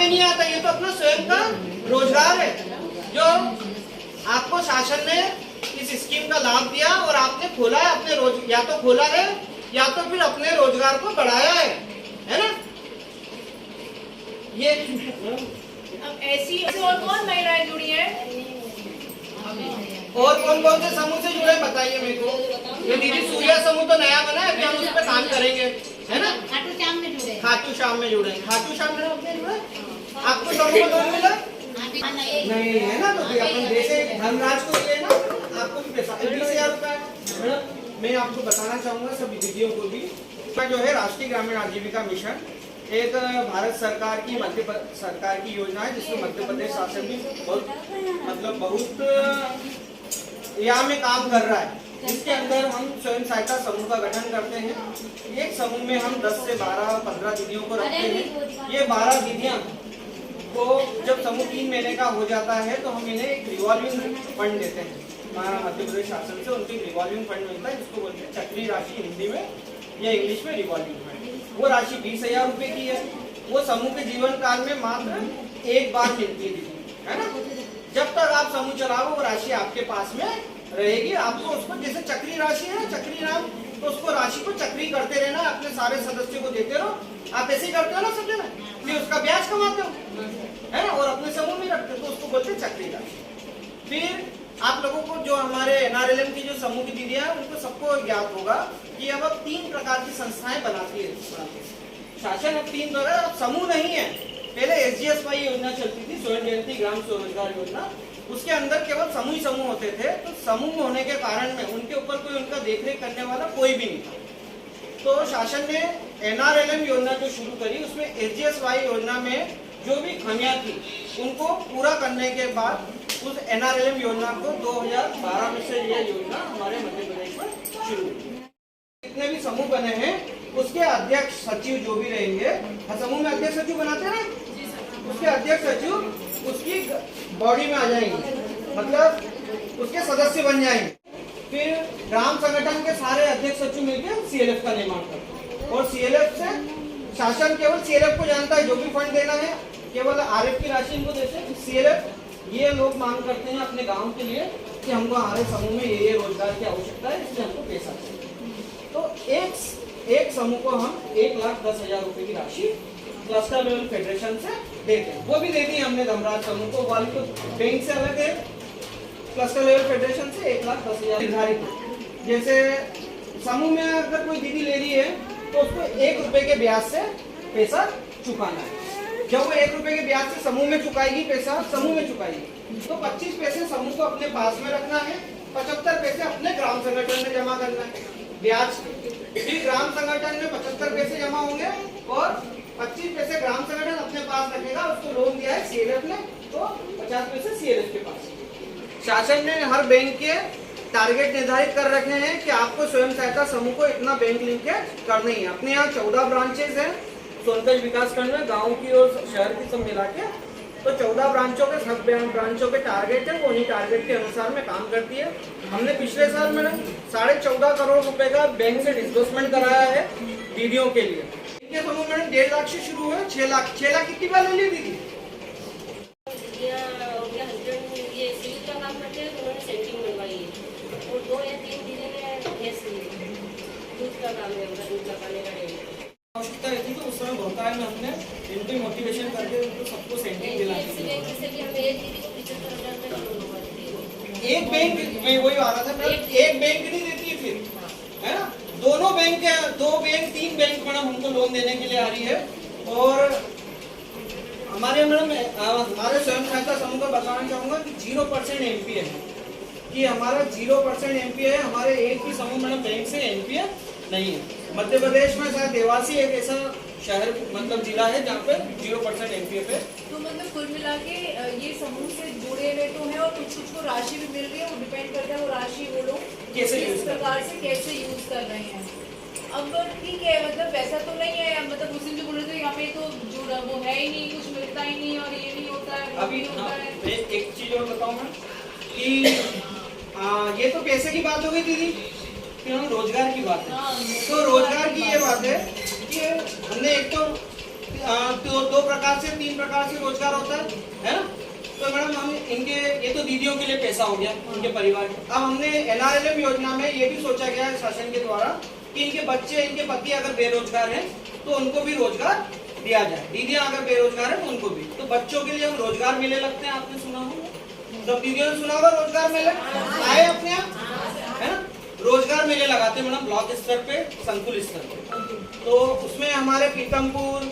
में नहीं आता, ये तो अपना स्वयं का रोजगार है जो आपको शासन ने इस स्कीम का लाभ दिया और आपने खोला है, अपने या तो खोला है या तो फिर अपने रोजगार को बढ़ाया है ना। ये अब ऐसी और कौन महिलाएं जुड़ी हैं? और कौन कौन से समूह से जुड़े बताइए मेरे को। ये दीदी सूर्या समूह तो नया बना है, अभी हम उस पर काम करेंगे, है ना। खाटू श्याम में जुड़े, खाटू श्याम में जुड़े, खाटू श्याम में अपने जुड़े। आपको समूह को लोन मिला नहीं है ना, तो अपन जैसे धनराज को दिए ना, आपको भी पैसा 20,000 रुपए है। मैं आपको बताना चाहूंगा सभी दीदियों को भी, जो है राष्ट्रीय ग्रामीण आजीविका मिशन एक भारत सरकार की मध्य सरकार की योजना है, जिसमें मध्य प्रदेश शासन भी बहुत यहाँ में काम कर रहा है। इसके अंदर हम स्वयं सहायता समूह का गठन करते हैं। एक समूह में हम 10 से 12-15 दीदियों को रखते हैं। ये 12 दीदियां को जब समूह 3 महीने का हो जाता है तो हम इन्हें एक रिवॉल्विंग फंड देते हैं। हमारा मध्य प्रदेश शासन से उनको रिवॉल्विंग फंड मिलता है, जिसको बोलते हैं चक्री राशि हिंदी में या इंग्लिश में रिवॉल्विंग फंड। वो राशि 20,000 रुपए की है। वो समूह के जीवन काल में मात्र एक बार मिलती है ना। जब तक आप समूह चलाओ वो राशि आपके पास में रहेगी। आपको उसको जैसे चक्री राशि है, चक्री नाम, तो उसको राशि को चक्री करते रहना, अपने सारे सदस्यों को देते रहो। आप ऐसे ही करते हो ना सब जगह, फिर उसका ब्याज कमाते हो, है ना, और अपने समूह में रखते हो, तो उसको बोलते हैं चक्री राशि। फिर आप लोगों को जो हमारे NRLM की जो समूह की दीदियां हैं उनको सबको ज्ञात होगा कि अब 3 प्रकार की संस्थाएं बनाती है शासन। अब 3 प्रकार, अब समूह नहीं है। पहले SGSY योजना चलती थी, स्वयं जयंती ग्राम स्वरोजगार योजना, उसके अंदर केवल समूह होते थे। तो समूह होने के कारण में उनके ऊपर कोई उनका देखरेख करने वाला कोई भी नहीं था। तो शासन ने NRLM योजना जो शुरू करी, उसमें SGSY योजना में जो भी खामियां थी उनको पूरा करने के बाद उस NRLM योजना को 2012 में से यह योजना हमारे मध्य प्रदेश में शुरू हुई। जितने भी समूह बने हैं उसके अध्यक्ष सचिव जो भी रहेंगे, समूह में अध्यक्ष सचिव बनाते हैं ना, उसके अध्यक्ष सचिव उसकी बॉडी में आ जाएंगे, मतलब उसके सदस्य बन जाएंगे। फिर ग्राम संगठन के सारे अध्यक्ष सचिव मिलकर CLF का निर्माण करते हैं और CLF से शासन केवल CLF को जानता है, जो भी फंड देना है केवल RF की राशि इनको देते हैं। CLF ये लोग मांग करते हैं अपने गांव के लिए कि हमको हमारे समूह में ये रोजगार की आवश्यकता है, इसलिए हमको पैसा चाहिए। तो एक समूह को हम 1,10,000 रुपए की राशि क्लस्टर लेवल फेडरेशन से देते हैं। वो भी दे दी हमने धमराज समूह को, वाली तो बैंक से अलग है, क्लस्टर लेवल फेडरेशन से 1,10,000 निर्धारित है। जैसे समूह में अगर कोई दीदी ले रही है तो उसको 1 रुपए के ब्याज से पैसा चुकाना है। जब वो 1 रुपए के ब्याज से समूह में चुकाएगी, पैसा समूह में चुकाएगी, तो 25 पैसे समूह को अपने पास में रखना है, 75 पैसे अपने ग्राम संगठन में जमा करना है ब्याज। फिर ग्राम संगठन में 75 पैसे जमा होंगे और 25 पैसे ग्राम संगठन अपने पास रखेगा। उसको लोन दिया है CLF ने, तो 50 पैसे CLF के पास। शासन ने हर बैंक के टारगेट निर्धारित कर रखे हैं कि आपको स्वयं सहायता समूह को इतना बैंक लिंकेज करनी है। अपने यहाँ 14 ब्रांचेज हैं सोनकंज विकास खंड में, गाँव की और शहर की सब मिला के, तो 14 ब्रांचों के सब ब्रांचों के टारगेट है, वो उन्हीं टारगेट के अनुसार में काम करती है। हमने पिछले साल में 14.5 करोड़ रुपए का बैंक से डिस्बर्समेंट कराया है दीदियों के लिए। इनके समूह में 1.5 लाख से शुरू हुए 6 लाख। 6 लाख कितनी बार ले ली दीदी? आवश्यकता रहती तो उस समय भोपाल में हमने इनको मोटिवेशन करके उनको सबको सेंटिंग दिलानी थी। एक बैंक में वही आ रहा था, एक बैंक नहीं देती फिर, है ना, दोनों बैंक, 2 बैंक 3 बैंक मैडम हमको लोन देने के लिए आ रही है। और हमारे मैडम हमारे स्वयं सहायता समूह का बताना चाहूंगा कि 0% NPA है, कि हमारा 0% NPA है। हमारे एक भी समूह मैडम बैंक से NPA नहीं है। मध्य प्रदेश में शायद देवासी एक ऐसा शहर मतलब जिला है जहाँ पे 0% NPA पे। तो मतलब कुल मिला के ये समूह से जुड़े हुए तो है और कुछ को राशि भी मिल रही है, वो डिपेंड करता है वो राशि वो लोग कैसे किस प्रकार से कैसे यूज कर रहे हैं। अब ठीक है, मतलब वैसा तो नहीं है, मतलब उसी जो बोल रहे थे यहाँ पे तो जुड़ा वो है ही नहीं, कुछ मिलता ही नहीं और ये नहीं होता है, अभी एक चीज और बताऊँ मैं कि ये तो पैसे की बात हो गई दीदी, फिर हम रोजगार की बात है। तो रोजगार की ये बात है कि हमने एक तो दो प्रकार से 3 प्रकार से रोजगार होता है ना। तो मैडम हम इनके, ये तो दीदियों के लिए पैसा हो गया, उनके परिवार के। अब हमने NRLM योजना में ये भी सोचा गया है शासन के द्वारा कि इनके बच्चे, इनके पति अगर बेरोजगार हैं तो उनको भी रोजगार दिया जाए। दीदियां अगर बेरोजगार है तो उनको भी। तो बच्चों के लिए हम रोजगार मेले लगते हैं, आपने सुना होगा, सब दीदियों ने सुना होगा रोजगार मेले आए अपने यहाँ, है ना। रोजगार मेले लगाते हैं मैडम ब्लॉक स्तर पे, संकुल स्तर पे। तो उसमें हमारे पीतमपुर,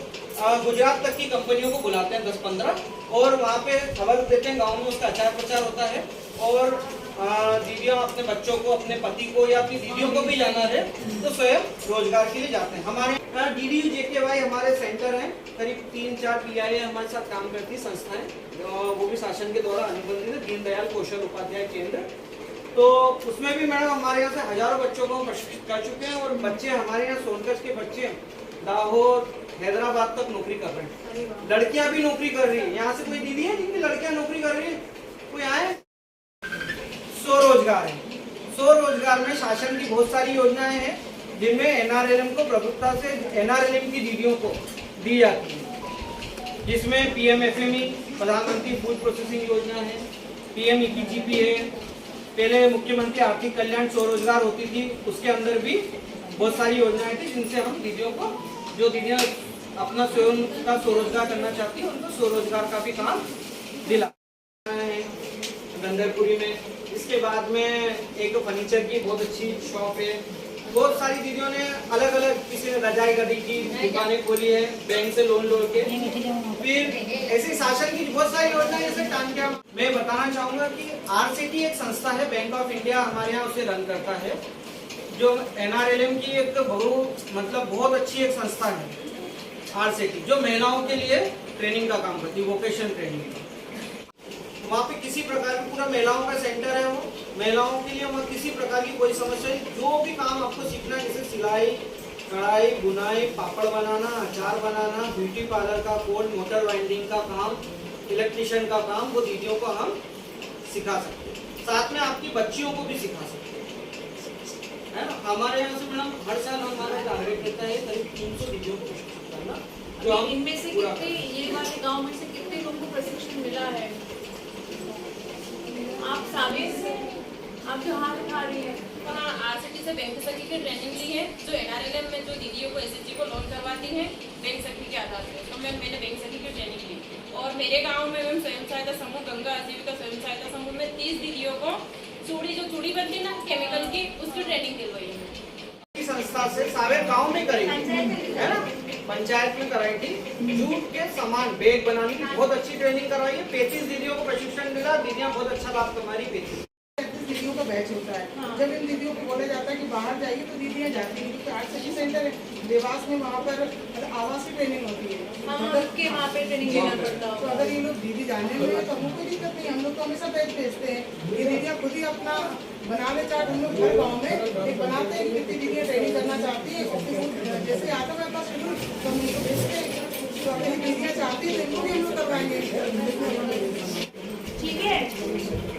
गुजरात तक की कंपनियों को बुलाते हैं 10-15, और वहाँ पे खबर देते हैं, गांव में उसका आचार प्रचार होता है। और दीदियों अपने बच्चों को, अपने पति को या अपनी दीदियों को भी जाना है तो स्वयं रोजगार के लिए जाते हैं। हमारे DDU-JKY हमारे सेंटर हैं, करीब 3-4 PIA हमारे साथ काम करती संस्थाएं, वो भी शासन के द्वारा अनुबंधित है, दीनदयाल कौशल उपाध्याय केंद्र। तो उसमें भी मैडम हमारे यहाँ से हजारों बच्चों को हम प्रशिक्षित कर चुके हैं, और बच्चे हमारे यहाँ सोनकच्छ के बच्चे दाहोद, हैदराबाद तक नौकरी कर रहे हैं। लड़कियां भी नौकरी कर रही है। यहाँ से कोई दीदी है जिनकी लड़कियां नौकरी कर रही है? कोई आए? स्वरोजगार है। स्वरोजगार में शासन की बहुत सारी योजनाएं हैं जिनमें NRLM को प्रभुत्ता से, NRLM की दीदियों को दी जाती है, जिसमें PM-FME, प्रधानमंत्री फूड प्रोसेसिंग योजना है, PM-EPGP है, पहले मुख्यमंत्री आर्थिक कल्याण स्वरोजगार होती थी, उसके अंदर भी बहुत सारी योजनाएं थी जिनसे हम दीदियों को, जो दीदियां अपना स्वयं का स्वरोजगार करना चाहती है, उनको स्वरोजगार का भी काम दिला है गंदरपुरी में। इसके बाद में एक फर्नीचर की बहुत अच्छी शॉप है। बहुत सारी दीदियों ने अलग अलग, किसी ने रजाई गदी की दुकानें खोली है बैंक से लोन के। फिर ऐसे शासन की बहुत सारी योजनाएं जैसे टांकिया। मैं बताना चाहूंगा कि RCT एक संस्था है, बैंक ऑफ इंडिया हमारे यहाँ उसे रन करता है, जो NRLM की एक बहुत अच्छी एक संस्था है RCT, जो महिलाओं के लिए ट्रेनिंग का काम करती है, वोकेशन ट्रेनिंग। वहाँ पे किसी प्रकार की, पूरा महिलाओं का सेंटर है वो, महिलाओं के लिए वहाँ किसी प्रकार की कोई समस्या नहीं। जो भी काम आपको सीखना है, जैसे सिलाई, कढ़ाई, बुनाई, पापड़ बनाना, अचार बनाना, ब्यूटी पार्लर का कोर्स, मोटर वाइंडिंग का काम, इलेक्ट्रिशियन का काम, वो दीदियों को हम सिखा सकते हैं। साथ में आपकी बच्चियों को भी सिखा सकते हैं, है ना। हमारे यहाँ से मैडम हर साल हमारा टारगेट रहता है करीब 300 दीदियों को प्रशिक्षित करना। जो इनमें से कितने, ये वाले गाँव में से कितने लोगों को प्रशिक्षण मिला है? आप साबित से, आप जो हाथ उठा रही है। हाँ, RCT से बैंक सखी की ट्रेनिंग ली है, जो NRLM में जो दीदियों को SHG को लोन करवाती है बैंक सखी के आधार पर। तो मैंने बैंक सखी की ट्रेनिंग ली, और मेरे गांव में मैम स्वयं सहायता समूह, गंगा आजीविका स्वयं सहायता समूह में 30 दीदियों को चूड़ी बनती ना केमिकल की, उसकी ट्रेनिंग दिलवाई है। संस्था से सारे गाँव में करेंगे, है ना, पंचायत में कराई थी। जूट के सामान बैग बनाने की बहुत अच्छी ट्रेनिंग करवाई है। 35 दीदियों को प्रशिक्षण मिला, दीदियां बहुत अच्छा लाभ कमा रही। 35 दीदियों का बैच होता है। जब इन दीदियों को बोला जाता है कि बाहर जाइए तो दीदियां जाती हैं, क्योंकि RCT सेंटर है देवास में, वहाँ पर आवास की ट्रेनिंग होती है। मतलब के वहाँ पे ट्रेनिंग लेना पड़ता है। तो अगर ये लोग दीदी जाने में तो हमको कोई दिक्कत नहीं, हम लोग तो हमेशा बैच भेजते हैं। ये दीदियाँ खुद ही अपना बना ले चार्ट, हम लोग हर गाँव में एक बनाते हैं। कितनी दीदियाँ ट्रेनिंग करना चाहती है, और जैसे आता है मेरे पास शेड्यूल तो हम उनको भेजते हैं। तो अगर दीदियाँ चाहती है तो इनको भी हम लोग करवाएंगे। ठीक है,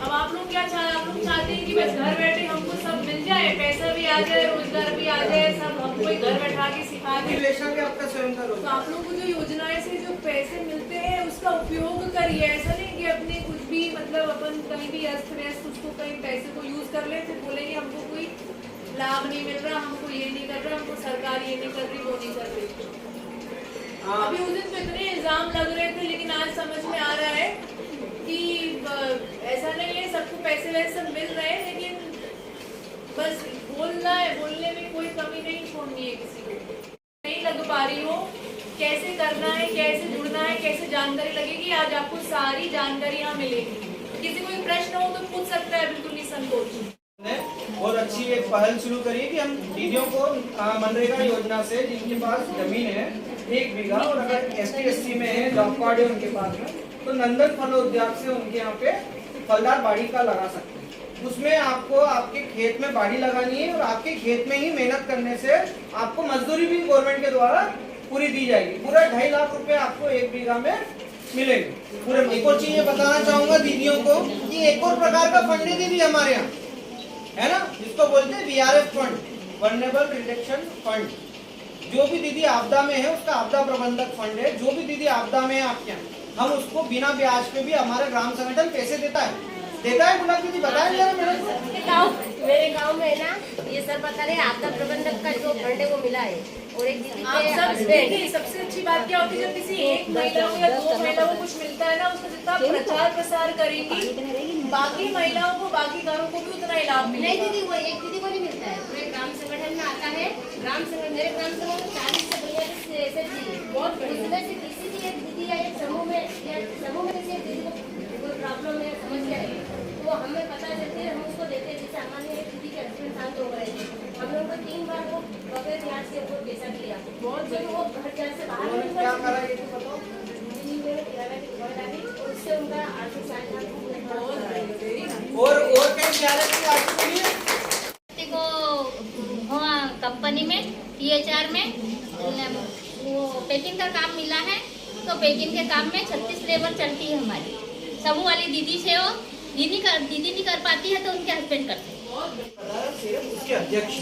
अब आप लोग क्या आप लोग चाहते हैं कि बस घर बैठे हमको सब मिल जाए, पैसा भी आ जाए, रोजगार भी आ जाए, सब हमको घर बैठा के सिखा दे। आपका स्वयं का तो आप लोग को जो योजनाएं से जो पैसे मिलते हैं उसका उपयोग करिए। ऐसा नहीं कि अपने कुछ भी मतलब अपन कहीं भी अस्त व्यस्त उसको कहीं पैसे को यूज कर ले, फिर बोलेंगे हमको कोई लाभ नहीं मिल रहा, हमको ये नहीं कर रहा, हमको सरकार ये नहीं कर रही, वो नहीं कर रही। अभी उस दिन तो इतने इल्जाम लग रहे थे, लेकिन आज समझ में आ रहा है कि ऐसा नहीं है, सबको पैसे वैसे सब मिल रहे हैं, लेकिन बस बोलना है, बोलने में कोई कमी नहीं छोड़नी है। किसी को नहीं लग पा रही हो, कैसे करना है, कैसे जुड़ना है, कैसे जानकारी लगेगी, आज आपको सारी जानकारी यहाँ मिलेगी। किसी को प्रश्न हो तो पूछ सकता है, बिल्कुल निसंकोच। बहुत अच्छी एक पहल शुरू करी कि हम दीदियों को मनरेगा योजना से, जिनके पास जमीन है 1 बीघा, और अगर ST/SC में है, जॉब कार्ड है उनके पास में, तो नंदन फल उद्याग से उनके यहाँ पे फलदार बाड़ी का लगा सकते हैं। उसमें आपको आपके खेत में बाड़ी लगानी है, और आपके खेत में ही मेहनत करने से आपको मजदूरी भी गवर्नमेंट के द्वारा पूरी दी जाएगी। पूरा 2.5 लाख रुपए आपको 1 बीघा में मिलेंगे पूरे। एक और चीज ये बताना चाहूंगा दीदियों को कि एक और प्रकार का फंड है दीदी हमारे यहाँ, है ना, जिसको बोलते हैं VRF fund, vulnerable reduction fund. जो भी दीदी आपदा में है उसका आपदा प्रबंधक फंड है, जो भी दीदी आपदा में है आपके यहाँ, हम उसको बिना ब्याज पे भी हमारा ग्राम संगठन पैसे देता है गुलाब दीदी, बताया जरा मेरे को। मेरे गांव में ना ये सर बता रहे आपदा प्रबंधक का जो फंड है वो मिला है, और एक दीदी आप के सब husband- देखिए, सबसे अच्छी बात क्या होती है जब किसी एक महिला को या दो महिलाओं को कुछ मिलता है ना, उसका जितना प्रचार प्रसार करेंगी बाकी महिलाओं को, बाकी घरों को भी उतना ही लाभ नहीं मिलेगा। दीदी, वो एक दीदी को नहीं मिलता है, पूरे ग्राम संगठन में आता है। ग्राम संगठन, मेरे ग्राम संगठन में 40 से 42 SHG है। बहुत बढ़िया। उसमें से किसी भी एक दीदी या एक समूह में किसी एक दीदी को कोई प्रॉब्लम है, समस्या है, तो हमें पता चलती है, हम उसको देते हैं। जैसे हमारे एक दीदी के हस्बैंड शांत हो गए थे, हम लोगों को 3 बार वो बगैर ब्याज से वो पैसा दिया। बहुत जब वो घर जाने से बाहर उन्होंने नहीं क्या निकल करा सकते। ये तो बताओ। दीदी ने किराया की घर डाली और उससे उनका आर्थिक सहायता और कहीं जा रहे थे आज के लिए? को हुआ कंपनी में THR में वो पैकिंग का काम मिला है, तो पैकिंग के काम में 36 लेबर चलती है हमारी। समूह वाली दीदी से वो दीदी नहीं कर पाती है तो उनके हस्बैंड करते हैं। सिर्फ उसके अध्यक्ष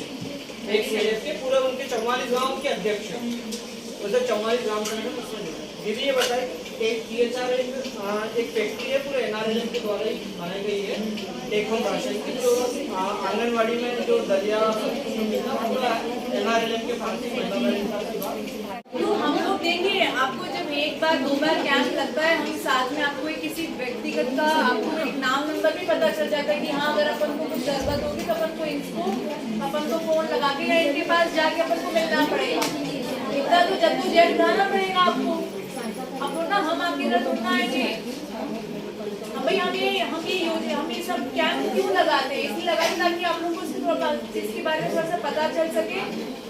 एक सीएफ के पूरे उनके 44 गांव के अध्यक्ष उसे 44 ग्राम संगठन उसमें जुड़ा है। दीदी ये बताइए, एक THR एक फैक्ट्री है पूरे NRLM के द्वारा ही बनाई गई है, टेक होम राशन की, जो आंगनवाड़ी में जो दलिया पूरा NRLM के फार्मिंग तो हम लोग देंगे आपको, जब 1 बार 2 बार कैंप लगता है, हम साथ में आपको एक किसी व्यक्तिगत का आपको एक नाम नंबर भी पता चल जाता है कि हाँ अगर अपन को कुछ जरूरत होगी तो अपन को फोन लगा के या इनके पास जाके अपन को मिलना पड़ेगा। इतना तो जद्दोजहद उठाना पड़ेगा आपको। अब ना हम आपके घर थोड़ा आएंगे, भाई हम ये सब कैंप क्यों लगाते हैं? इसलिए लगाते ताकि आप लोगों को इसके बारे में थोड़ा सा पता चल सके,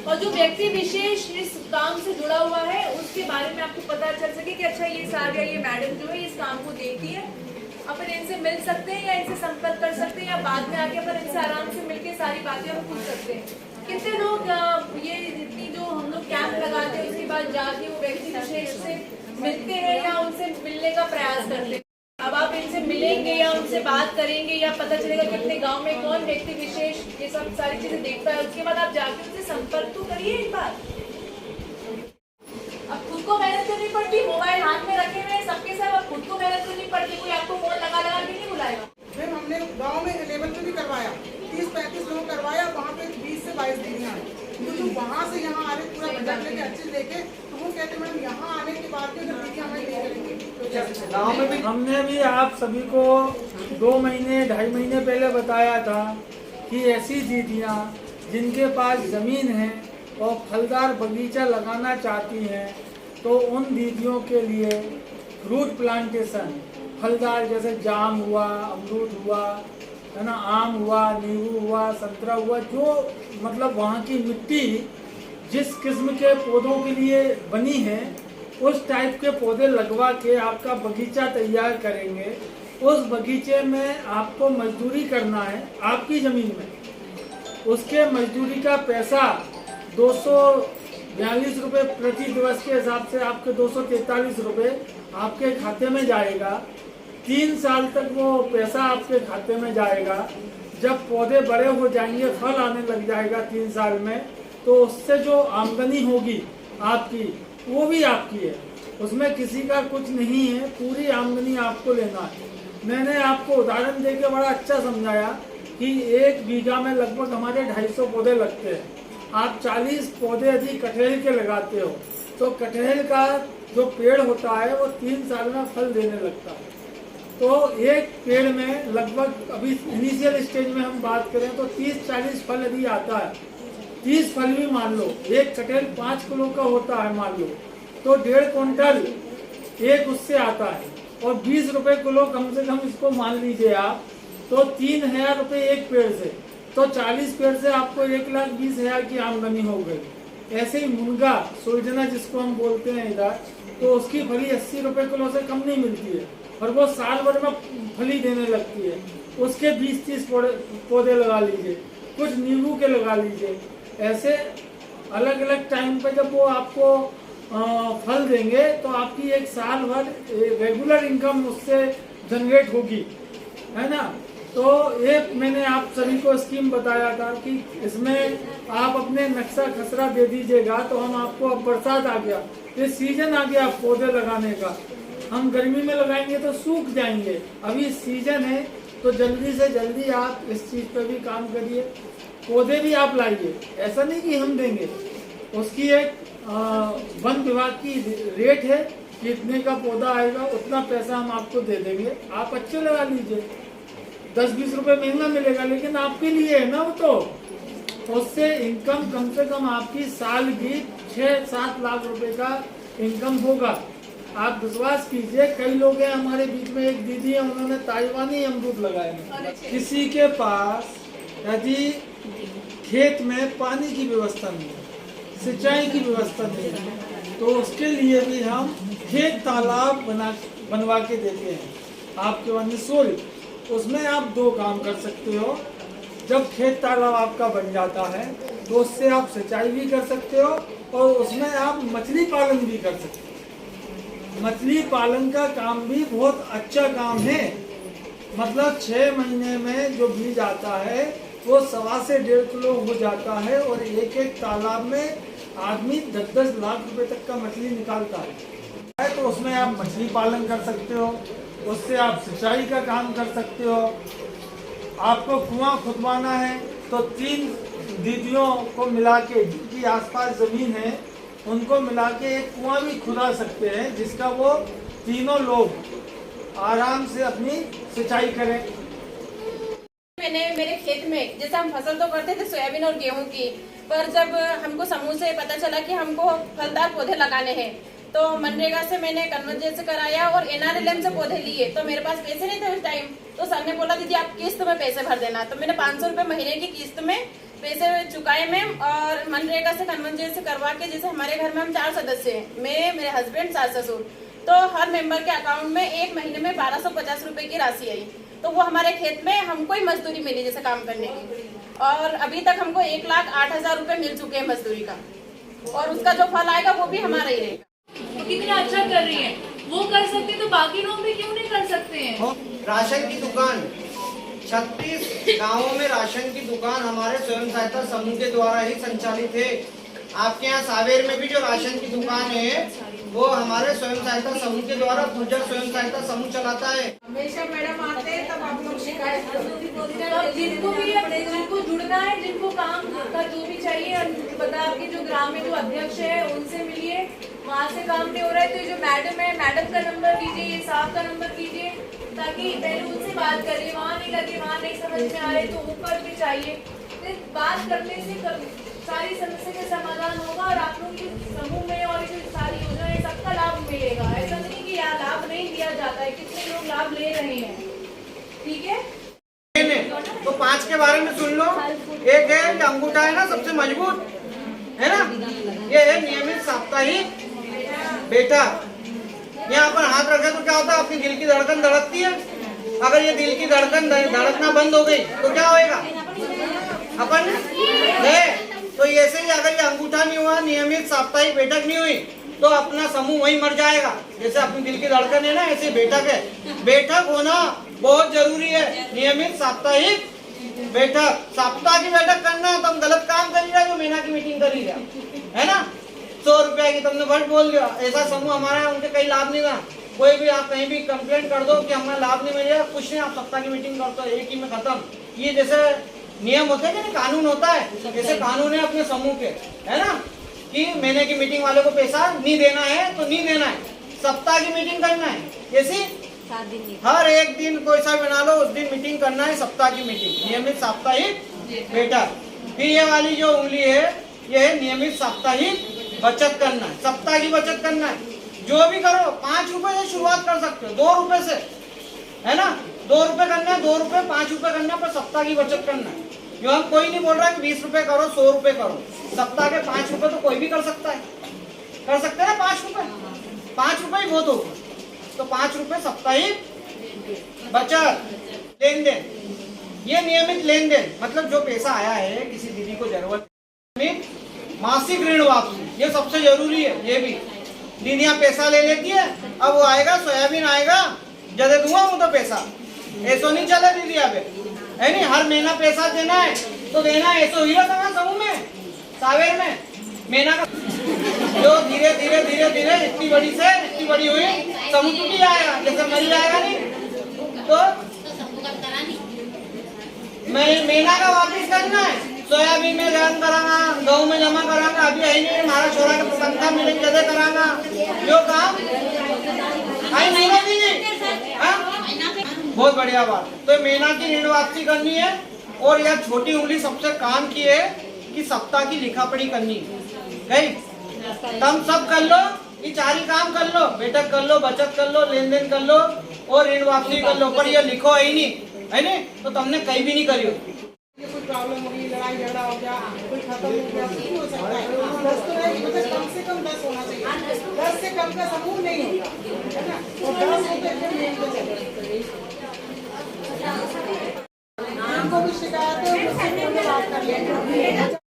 और जो व्यक्ति विशेष इस काम से जुड़ा हुआ है उसके बारे में आपको पता चल सके कि अच्छा ये सारिया, ये मैडम जो है इस काम को देखती है, अपन इनसे मिल सकते हैं या इनसे संपर्क कर सकते हैं, या बाद में आके अपन इनसे आराम से मिलके सारी बातें हम पूछ सकते हैं। कितने लोग ये जितनी जो हम लोग कैंप लगाते हैं उसके बाद जाके वो व्यक्ति विशेष से मिलते हैं या उनसे मिलने का प्रयास करते हैं? अब आप इनसे मिलेंगे या उनसे बात करेंगे या पता चलेगा कितने गांव में कौन व्यक्ति विशेष ये सब सारी चीजें देखता है, उसके बाद आप जाके उनसे संपर्क तो करिए एक बार। अब खुद को मेहनत करनी पड़ती, मोबाइल हाथ में रखे हुए सबके सब, अब खुद को मेहनत करनी पड़ती, कोई आपको फोन लगा के नहीं बुलाएगा। फिर हमने गांव में लेवल पे भी करवाया, 30-35 लोग करवाया, वहाँ पे 20 से 22 दीदियाँ हैं। तो जो वहाँ से यहाँ आ रहे पूरा बजट लेके अच्छे लेके, तो वो कहते मैडम यहाँ आने के बाद भी अगर दीदी हमें नहीं करेंगे तो गाँव में भी हमने भी आप सभी को 2 महीने 2.5 महीने पहले बताया था कि ऐसी दीदियाँ जिनके पास ज़मीन है और फलदार बगीचा लगाना चाहती हैं, तो उन दीदियों के लिए फ्रूट प्लांटेशन, फलदार जैसे जाम हुआ, अमरूद हुआ, है ना, आम हुआ, नींबू हुआ, संतरा हुआ, जो मतलब वहाँ की मिट्टी जिस किस्म के पौधों के लिए बनी है उस टाइप के पौधे लगवा के आपका बगीचा तैयार करेंगे। उस बगीचे में आपको मजदूरी करना है आपकी ज़मीन में, उसके मजदूरी का पैसा 242 रुपये प्रति दिवस के हिसाब से आपके 243 रुपये आपके खाते में जाएगा। 3 साल तक वो पैसा आपके खाते में जाएगा। जब पौधे बड़े हो जाएंगे, फल आने लग जाएगा 3 साल में, तो उससे जो आमदनी होगी आपकी वो भी आपकी है, उसमें किसी का कुछ नहीं है, पूरी आमदनी आपको लेना है। मैंने आपको उदाहरण देके बड़ा अच्छा समझाया कि 1 बीघा में लगभग हमारे 250 पौधे लगते हैं। आप 40 पौधे यदि कटहल के लगाते हो तो कटहल का जो पेड़ होता है वो 3 साल में फल देने लगता है। तो एक पेड़ में लगभग अभी इनिशियल स्टेज में हम बात करें तो 30-40 फल यदि आता है, 30 फल भी मान लो, एक कटहल 5 किलो का होता है मान लो, तो 1.5 क्विंटल एक उससे आता है, और 20 रुपए किलो कम से कम इसको मान लीजिए आप, तो 3000 रुपये एक पेड़ से, तो 40 पेड़ से आपको 1,20,000 की आमदनी हो गई। ऐसे ही मुनगा सोजना जिसको हम बोलते हैं इधर, तो उसकी फली 80 रुपए किलो से कम नहीं मिलती है, और वो साल भर में फली देने लगती है। उसके 20-30 पौधे लगा लीजिए, कुछ नींबू के लगा लीजिए। ऐसे अलग अलग टाइम पे जब वो आपको फल देंगे तो आपकी एक साल भर रेगुलर इनकम उससे जनरेट होगी, है ना। तो एक मैंने आप सभी को स्कीम बताया था कि इसमें आप अपने नक्शा खसरा दे दीजिएगा, तो हम आपको, अब बरसात आ गया, ये सीजन आ गया पौधे लगाने का, हम गर्मी में लगाएंगे तो सूख जाएंगे, अभी सीजन है, तो जल्दी से जल्दी आप इस चीज पे भी काम करिए, पौधे भी आप लाइए। ऐसा नहीं कि हम देंगे, उसकी एक वन विभाग की रेट है कि इतने का पौधा आएगा, उतना पैसा हम आपको दे देंगे, आप अच्छे लगा लीजिए, 10-20 रुपए महंगा मिलेगा, लेकिन आपके लिए है ना वो, तो उससे इनकम कम से कम आपकी साल की 6-7 लाख रुपए का इनकम होगा। आप विश्वास कीजिए, कई लोग हैं हमारे बीच में, एक दीदी है, उन्होंने ताइवानी अमरूद लगाए हैं। किसी के पास यदि खेत में पानी की व्यवस्था नहीं है, सिंचाई की व्यवस्था नहीं है, तो उसके लिए भी हम खेत तालाब बनवा के देते हैं आपके वहाँ निःशुल्क। उसमें आप 2 काम कर सकते हो, जब खेत तालाब आपका बन जाता है तो उससे आप सिंचाई भी कर सकते हो और उसमें आप मछली पालन भी कर सकते हो। मछली पालन का काम भी बहुत अच्छा काम है, मतलब 6 महीने में जो बीज आता है वो 1.25 से 1.5 किलो हो जाता है, और एक तालाब में आदमी 10-10 लाख रुपए तक का मछली निकालता है। तो उसमें आप मछली पालन कर सकते हो, उससे आप सिंचाई का काम कर सकते हो। आपको कुआं खुदवाना है तो 3 दीदियों को मिला के, जिनकी आसपास जमीन है, उनको मिला के एक कुआं भी खुदा सकते हैं, जिसका वो तीनों लोग आराम से अपनी सिंचाई करें। मैंने मेरे खेत में, जैसे हम फसल तो करते थे सोयाबीन और गेहूं की, पर जब हमको समूह से पता चला कि हमको फलदार पौधे लगाने हैं, तो मनरेगा से मैंने कन्वर्जेंस कराया और NRLM से पौधे लिए। तो मेरे पास पैसे नहीं थे उस टाइम, तो सर ने बोला दीदी आप किस्त में पैसे भर देना, तो मैंने 500 रुपए महीने की किस्त में पैसे चुकाए मैम, और मनरेगा से कन्वर्जेंस करवा के, जैसे हमारे घर में हम 4 सदस्य हैं, मैं, मेरे हस्बैंड, सास ससुर, तो हर मेंबर के अकाउंट में एक महीने में 1250 रुपए की राशि आई, तो वो हमारे खेत में हमको ही मजदूरी मिली जैसे काम करने की, और अभी तक हमको 1,08,000 रुपए मिल चुके हैं मजदूरी का, और उसका जो फल आएगा वो भी हमारा ही रहेगा। तो कितना अच्छा कर रही है, वो कर सकती तो बाकी लोग भी क्यों नहीं कर सकते हैं? राशन की दुकान 36 गांवों में राशन की दुकान हमारे स्वयं सहायता समूह के द्वारा ही संचालित है। आपके यहाँ सावेर में भी जो राशन की दुकान है वो हमारे स्वयं सहायता समूह के द्वारा गुर्जर स्वयं सहायता समूह चलाता है। हमेशा मैडम आते हैं तब आप लोग शिकायत तो जिनको भी, जिनको जुड़ना है, जिनको काम का जो भी चाहिए, बता आपके जो ग्राम में जो अध्यक्ष है उनसे मिलिए, वहाँ से काम नहीं हो रहा है तो जो मैडम है, मैडम का नंबर कीजिए, ये साहब का नंबर कीजिए, ताकि पहले उनसे बात करिए, वहाँ नहीं लगे, वहाँ नहीं समझ में आ रहे तो ऊपर भी चाहिए, फिर बात करने से सारी समस्या का समाधान होगा, और आप लोग जो समूह में और जो सारी योजनाएं सबका लाभ मिलेगा। ऐसा नहीं कि यहाँ लाभ नहीं दिया जाता है, कितने लोग लाभ ले रहे हैं, ठीक है? तो 5 के बारे में सुन लो। एक है कि अंगूठा है ना सबसे मजबूत, है ना, ये है नियमित साप्ताहिक बैठक। यहाँ पर हाथ रखे तो क्या होता है, अपनी दिल की धड़कन धड़कती है, अगर ये दिल की धड़कन धड़कना बंद हो गई तो क्या होएगा, अपन है। तो ऐसे ही अगर ये अंगूठा नहीं हुआ, नियमित साप्ताहिक बैठक नहीं हुई, तो अपना समूह वही मर जाएगा। जैसे अपनी दिल की धड़कन है ना, ऐसे बैठक है, बैठक होना बहुत जरूरी है। नियमित साप्ताहिक बैठक, सप्ताह की बैठक करना है तो हम गलत काम कर लिया, जो महीना की मीटिंग कर लिया, है ना, 100 रुपया की तुमने वर्ड बोल दिया। ऐसा समूह हमारा है, उनके कई लाभ नहीं था। कोई भी आप कहीं भी कंप्लेंट कर दो कि हमें लाभ नहीं मिलेगा, कुछ नहीं, आप सप्ताह की मीटिंग करते हो, एक ही में खत्म। ये जैसे नियम होते हैं कि कानून होता है, जैसे कानून है अपने समूह के, है ना, कि महीने की मीटिंग वाले को पैसा नहीं देना है तो नहीं देना है, सप्ताह की मीटिंग करना है। जैसी हर एक दिन कोई सा बना लो, उस दिन मीटिंग करना है, सप्ताह की मीटिंग, नियमित साप्ताहिक बैठक। फिर ये वाली जो उंगली है, ये है नियमित साप्ताहिक बचत करना है, सप्ताह की बचत करना है। जो भी करो 5 रुपए से शुरुआत कर सकते हो, 2 रुपए से, है ना, 2 रुपए करना है, 2 रुपए 5 रुपए करना, पर सप्ताह की बचत करना है। जो हम कोई नहीं बोल रहा है कि 20 रुपए करो, 100 रुपए करो, सप्ताह के 5 रुपए तो कोई भी कर सकता है, कर सकते हैं ना, 5 रुपए, 5 रुपए ही बहुत होगा, तो 5 रुपए साप्ताहिक बचत, लेन देन, ये नियमित लेन देन, मतलब जो पैसा आया है किसी दीदी को जरूरत, मासिक ऋण वापसी, ये सबसे जरूरी है। ये भी दीदियां पैसा ले लेती है, अब वो आएगा, सोयाबीन आएगा, जदे दूंगा वो तो पैसा, ऐसा नहीं चला दीदी। अब है नहीं, हर महीना पैसा देना है तो देना है। ऐसा हुई था समूह में सावेर में महीना का जो धीरे धीरे धीरे धीरे इतनी बड़ी से इतनी बड़ी हुई समूह टूटी आएगा, जैसे मरी जाएगा नहीं तो महीना का वापिस करना है। सोयाबीन में जमा कराना, गेहूं में जमा कराना, अभी है नहीं हमारा छोरा का तनख्वाह मिलेंगे जैसे कराना जो काम आई महीना दीजिए। बहुत बढ़िया बात। तो महीना की ऋण वापसी करनी है और यह छोटी उंगली सबसे काम की है कि सप्ताह की लिखा पढ़ी करनी है। तुम सब कर लो, ये चार ही काम कर लो, बैठक कर लो, बचत कर लो, लेन देन कर लो और ऋण वापसी कर लो, पर ये लिखो है नहीं, है नहीं तो तुमने कहीं भी नहीं करी। ये कोई प्रॉब्लम हो गई, लड़ाई झगड़ा हो गया, कोई खत्म हो गया, कुछ भी हो सकता है। 10 तो नहीं, मतलब कम से कम 10 होना चाहिए। 10 से कम का समूह नहीं होगा, है ना? और 10 होते फिर मिल के चले। हमको भी शिकायत है, उससे बात कर लेंगे।